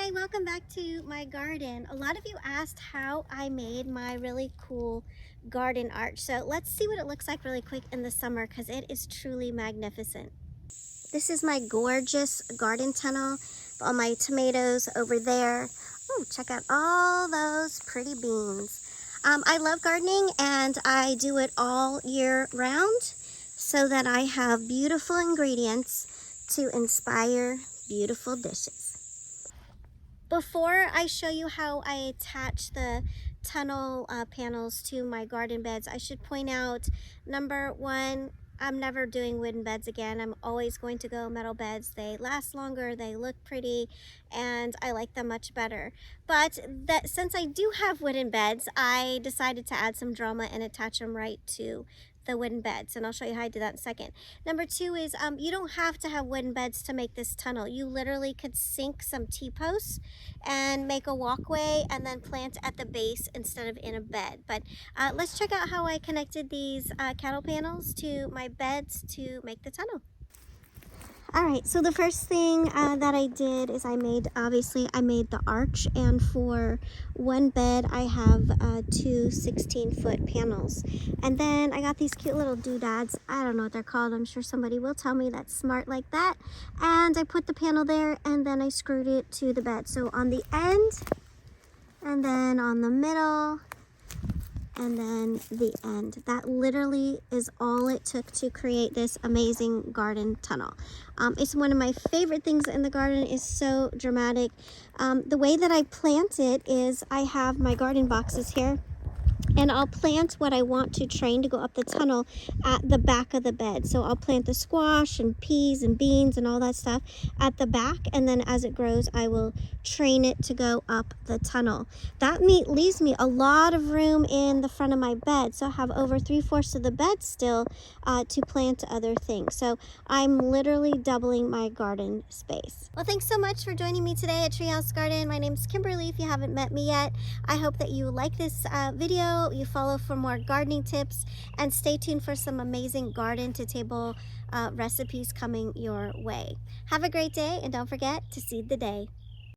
Hi, welcome back to my garden. A lot of you asked how I made my really cool garden arch. So let's see what it looks like really quick in the summer because it is truly magnificent. This is my gorgeous garden tunnel. All my tomatoes over there. Oh, check out all those pretty beans. I love gardening and I do it all year round so that I have beautiful ingredients to inspire beautiful dishes. Before I show you how I attach the tunnel panels to my garden beds, I should point out, number one, I'm never doing wooden beds again. I'm always going to go metal beds. They last longer, they look pretty, and I like them much better. But since I do have wooden beds, I decided to add some drama and attach them right to the wooden beds, and I'll show you how I do that in a second. Number two is you don't have to have wooden beds to make this tunnel. You literally could sink some T-posts and make a walkway and then plant at the base instead of in a bed. But let's check out how I connected these cattle panels to my beds to make the tunnel. All right, so the first thing that I did is I made the arch, and for one bed I have two 16-foot panels. And then I got these cute little doodads. I don't know what they're called. I'm sure somebody will tell me that's smart like that. And I put the panel there and then I screwed it to the bed. So on the end, and then on the middle, and then the end. That literally is all it took to create this amazing garden tunnel. It's one of my favorite things in the garden. It's so dramatic. The way that I plant it is I have my garden boxes here, and I'll plant what I want to train to go up the tunnel at the back of the bed. So I'll plant the squash and peas and beans and all that stuff at the back, and then as it grows I will train it to go up the tunnel. That leaves me a lot of room in the front of my bed, so I have over 3/4 of the bed still to plant other things. So I'm literally doubling my garden space. Well, thanks so much for joining me today at Treehouse Garden. My name's Kimberly if you haven't met me yet. I hope that you like this video, you follow for more gardening tips, and stay tuned for some amazing garden to table recipes coming your way. Have a great day, and don't forget to seed the day.